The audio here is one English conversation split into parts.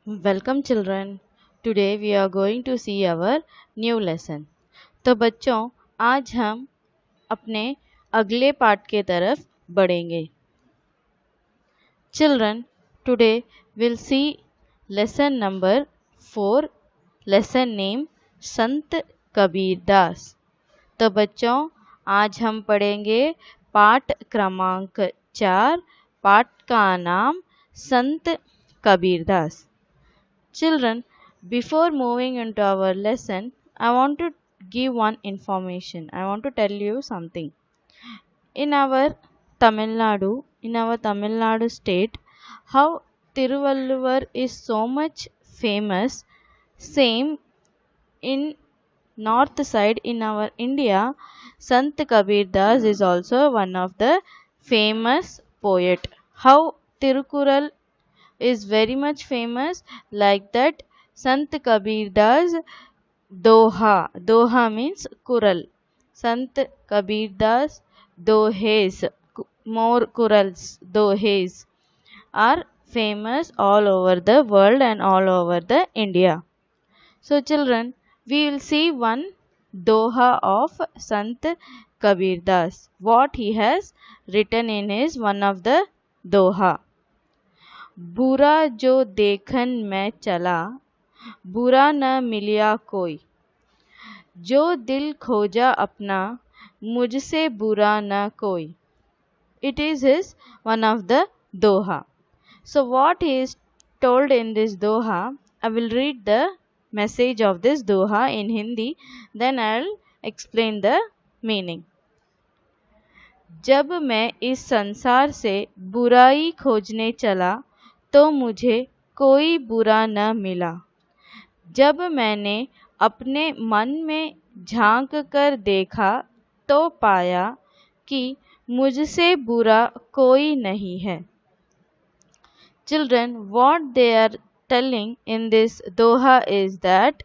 Welcome children. Today we are going to see our new lesson. तो बच्चों आज हम अपने अगले पाठ के तरफ बढ़ेंगे. Children, today we'll see lesson number 4, lesson name संत कबीर दास. तो बच्चों आज हम पढ़ेंगे पाठ क्रमांक 4. पाठ का नाम संत Kabir Das. Children, before moving into our lesson, I want to give one information. I want to tell you something. In our Tamil Nadu state, how Tiruvalluvar is so much famous, same in north side in our India, Sant Kabir Das is also one of the famous poet. How Tirukural is very much famous, like that Sant Kabir Das Doha means Kural. Sant Kabir Das Dohes, more Kurals, Dohes are famous all over the world and all over the India. So children, we will see one Doha of Sant Kabir Das, what he has written in his one of the Doha. बुरा जो देखन मैं चला, बुरा न मिलिया कोई, जो दिल खोजा अपना, मुझसे बुरा न कोई. It is his one of the Doha. So what he is told in this Doha, I will read the message of this Doha in Hindi, then I will explain the meaning. जब मैं इस संसार से बुराई खोजने चला तो मुझे कोई बुरा न मिला. जब मैंने अपने मन में झांक कर देखा तो पाया कि मुझसे बुरा कोई नहीं है. Children, what they are telling in this Doha is that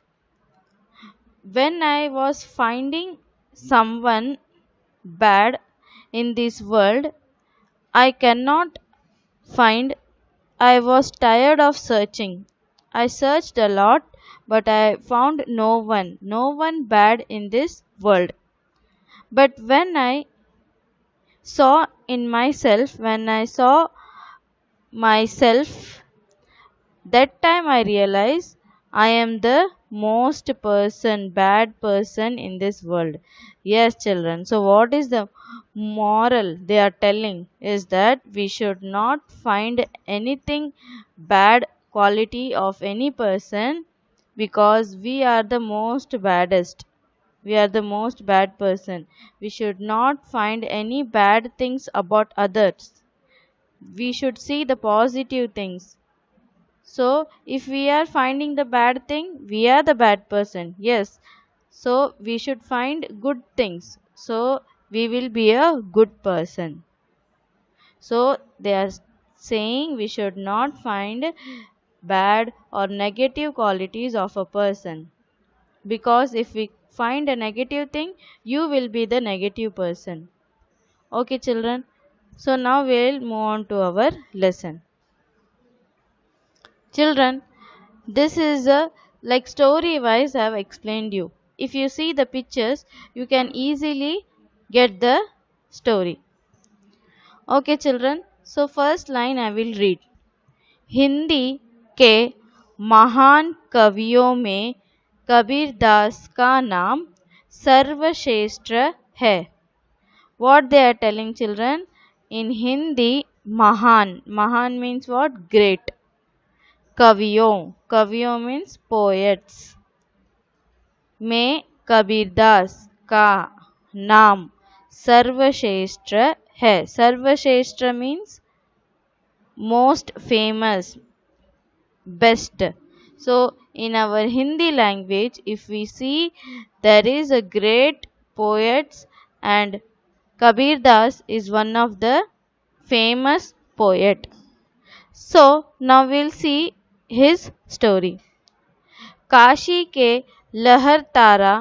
when I was finding someone bad in this world, I cannot find. I was tired of searching. I searched a lot, but I found no one bad in this world. But when I saw myself, that time I realized I am the most bad person in this world. Yes, children. So what is the moral they are telling is that we should not find anything bad quality of any person, because we are the most baddest. We are the most bad person. We should not find any bad things about others. We should see the positive things. So if we are finding the bad thing, we are the bad person. Yes. So we should find good things. So we will be a good person. So they are saying we should not find bad or negative qualities of a person. Because if we find a negative thing, you will be the negative person. Okay children. So now we will move on to our lesson. Children, this is a like story wise I have explained you. If you see the pictures, you can easily get the story. Okay children, so first line I will read. Hindi के महान कवियों में कबीर दास का नाम सर्वश्रेष्ठ है. What they are telling children? In Hindi, Mahan means what? Great. कवियों means poets. में कबीरदास का नाम सर्वश्रेष्ठ है. सर्वश्रेष्ठ means most famous, best. So in our Hindi language, if we see, there is a great poets and Kabir Das is one of the famous poet. So now we'll see his story. Kashi के लहरतारा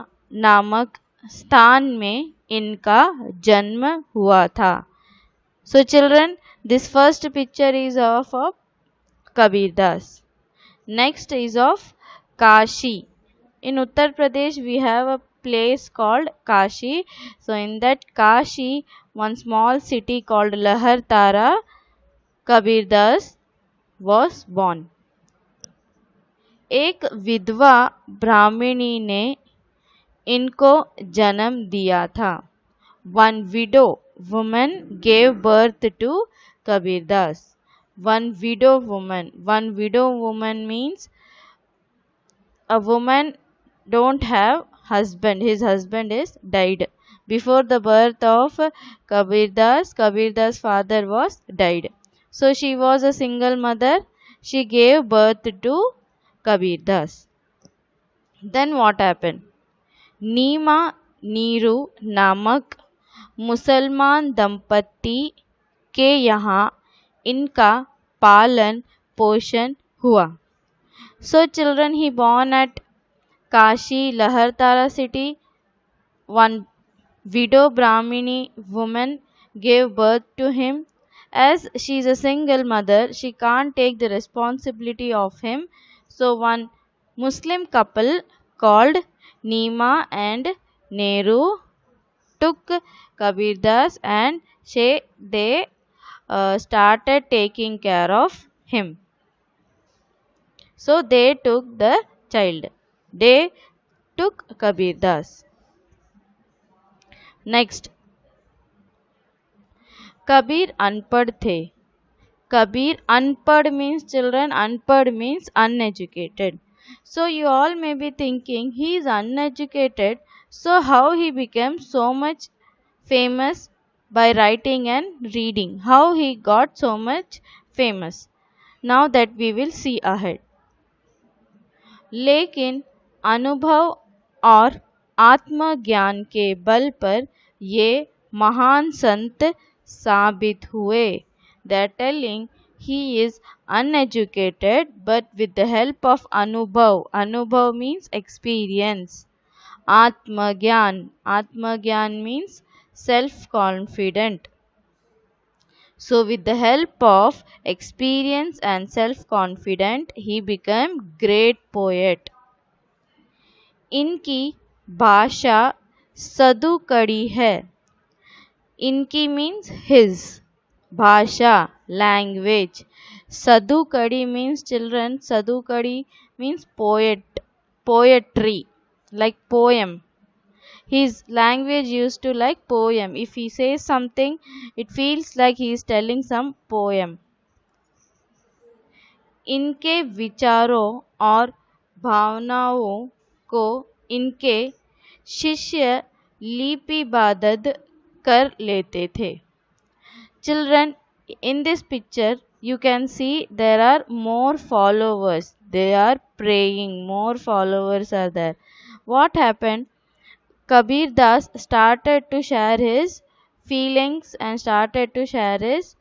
नामक स्थान में इनका जन्म हुआ था. So children, this first picture is of Kabir Das. Next is of Kashi. In Uttar Pradesh we have a place called Kashi. So in that Kashi, one small city called Lahartara, Kabir Das was born. एक विधवा ब्राह्मणी ने इनको जन्म दिया था. One widow woman gave birth to Kabir Das. One widow woman. One widow woman means a woman don't have husband. His husband is died. Before the birth of Kabir Das father was died. So she was a single mother. She gave birth to Kabir Das. Then what happened? नीमा नीरू नामक मुसलमान दंपति के यहाँ इनका पालन पोषण हुआ. So children, he born at Kashi, Lahartara city. One widow Brahmini woman gave birth to him. As she is a single mother, she can't take the responsibility of him. So one Muslim couple called Neema and Nehru took Kabir Das and they started taking care of him. So they took the child. They took Kabir Das. Next, Kabir unpad the. Kabir unpad means children, unpad means uneducated. So you all may be thinking he is uneducated, so how he became so much famous by writing and reading? How he got so much famous? Now that we will see ahead. लेकिन अनुभव और आत्मज्ञान के बल पर ये महान संत साबित हुए. They are telling he is uneducated, but with the help of Anubhav. Anubhav means experience. Atmagyan. Atmagyan means self-confident. So with the help of experience and self-confident, he became great poet. इनकी भाषा सदुकड़ी है. इनकी means his. Bhasha, language. Sadukadi means children. Sadukadi means poetry, like poem. His language used to like poem. If he says something, it feels like he is telling some poem. इनके विचारों और भावनाओं को इनके शिष्य लिपिबद्ध कर लेते थे. Children, in this picture you can see there are more followers. They are praying. More followers are there. What happened? Kabir Das started to share his feelings and started to share his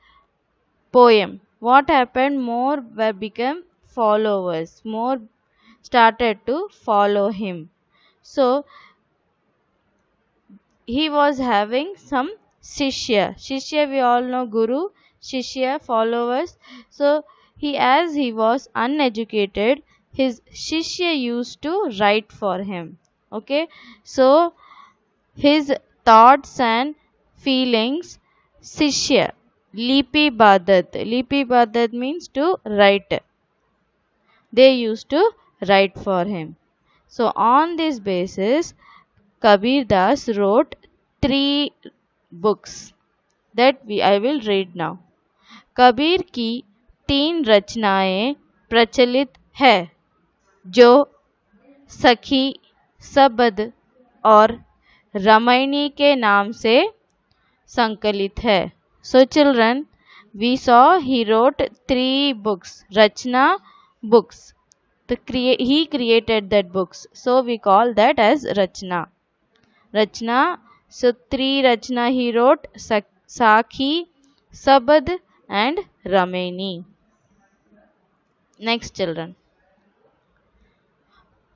poem. What happened? More became followers. More started to follow him. So he was having some Shishya. Shishya we all know Guru, Shishya followers. So as he was uneducated, his Shishya used to write for him. Okay. So his thoughts and feelings, Shishya, Lipibadat. Lipibadat means to write. They used to write for him. So on this basis, Kabir Das wrote 3 books that I will read now. Kabir की 3 रचनाएं प्रचलित है जो सखी, सबद और रामायणी के नाम से संकलित है. So children, we saw he wrote 3 books, Rachna books. He created that books. So we call that as Rachna. Rachna. So 3 Rachna he wrote, Sakhi, Sabad and Ramayani. Next children.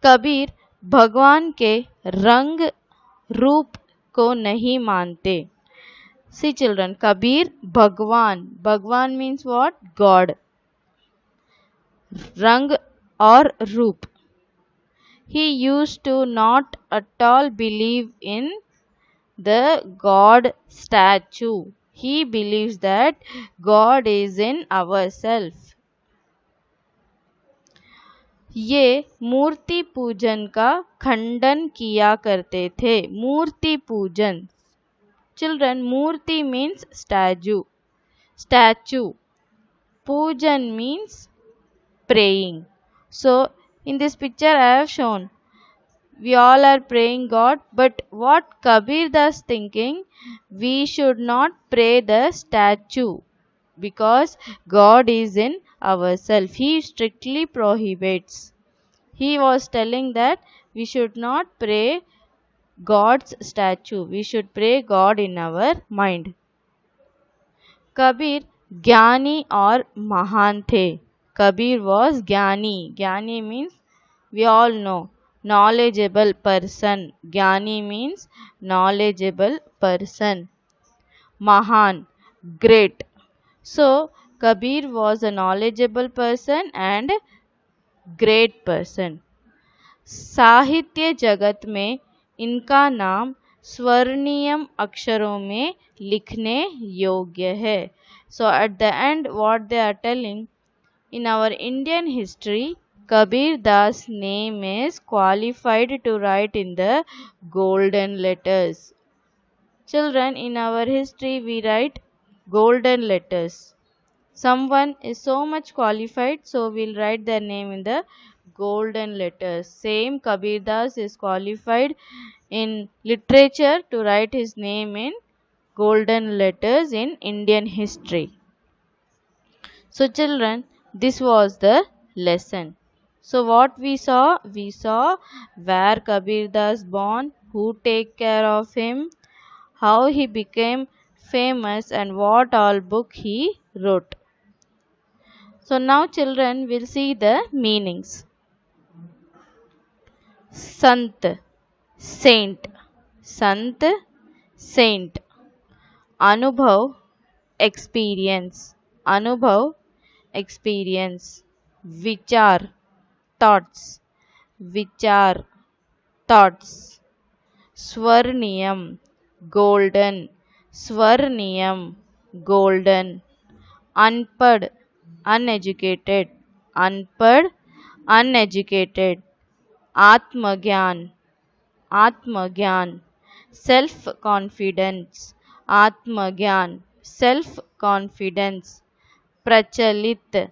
Kabir भगवान के रंग रूप को नहीं मानते. See children, Kabir Bhagwan. Bhagwan means what? God. Rang or Roop. He used to not at all believe in the God statue. He believes that God is in ourselves. ये मूर्ति पूजन का खंडन किया करते थे. मूर्ति पूजन. Children, Murthy means statue. Statue. Pujan means praying. So, in this picture I have shown, we all are praying God, but what Kabir Das thinking, we should not pray the statue because God is in ourselves. He strictly prohibits. He was telling that we should not pray God's statue. We should pray God in our mind. Kabir ज्ञानी और महान थे. Kabir was ज्ञानी. ज्ञानी means we all know knowledgeable person. Jnani means knowledgeable person. Mahan, great. So Kabir was a knowledgeable person and great person. साहित्य जगत में इनका नाम स्वर्णीयम अक्षरों में लिखने योग्य है. So at the end what they are telling, in our Indian history, Kabir Das' name is qualified to write in the golden letters. Children, in our history we write golden letters. Someone is so much qualified, so we'll write their name in the golden letters. Same Kabir Das is qualified in literature to write his name in golden letters in Indian history. So children, this was the lesson. So what we saw where Kabir Das born, who take care of him, how he became famous and what all book he wrote. So now children will see the meanings. Sant, saint. Sant, saint. Anubhav, experience. Anubhav, experience. Vichar, thoughts. Vichar, thoughts. Swarniyam, golden. Swarniyam, golden. Unpad, uneducated. Unpad, uneducated. Atmagyan, Atmagyan. Self confidence. Atmagyan, self confidence. Prachalit,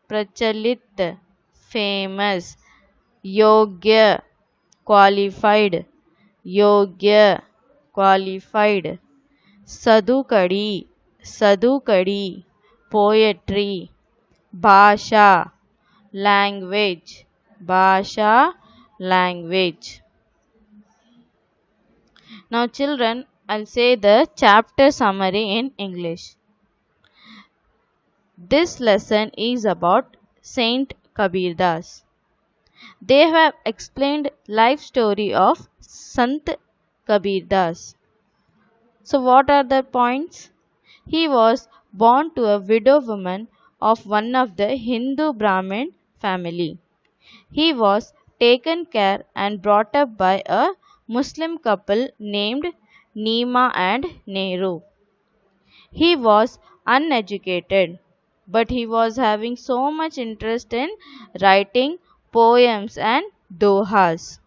Prachalit, famous. Yogya, qualified. Yogya, qualified. Sadhukadi, Sadhukadi, poetry. Bhasha, language. Bhasha, language. Now children, I'll say the chapter summary in English. This lesson is about Saint Kabir Das. They have explained life story of Sant Kabir Das. So what are the points? He was born to a widow woman of one of the Hindu Brahmin family. He was taken care and brought up by a Muslim couple named Neema and Nehru. He was uneducated, but he was having so much interest in writing poems and dohas.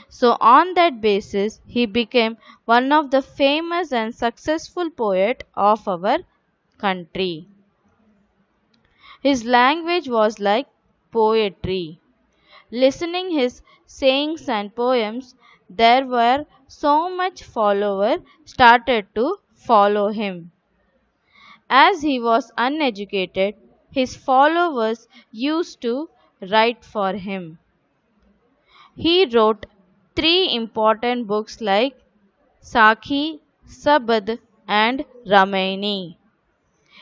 So on that basis, he became one of the famous and successful poet of our country. His language was like poetry. Listening his sayings and poems, there were so much followers started to follow him. As he was uneducated, his followers used to write for him. He wrote 3 important books like Sakhi, Sabad and Ramayani.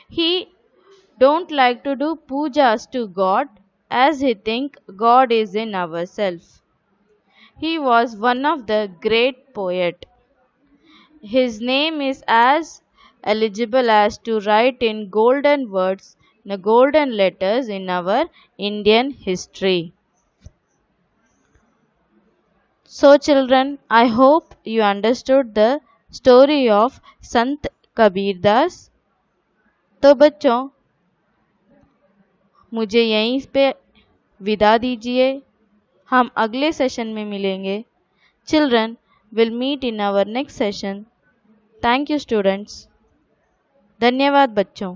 He don't like to do pujas to God as he think God is in ourselves. He was one of the great poet. His name is as eligible as to write in golden words, the golden letters in our Indian history. So children, I hope you understood the story of Sant Kabir Das. तो बच्चों, मुझे यहीं पे विदा दीजिए। हम अगले session में मिलेंगे। Children will meet in our next session. Thank you students. धन्यवाद बच्चों।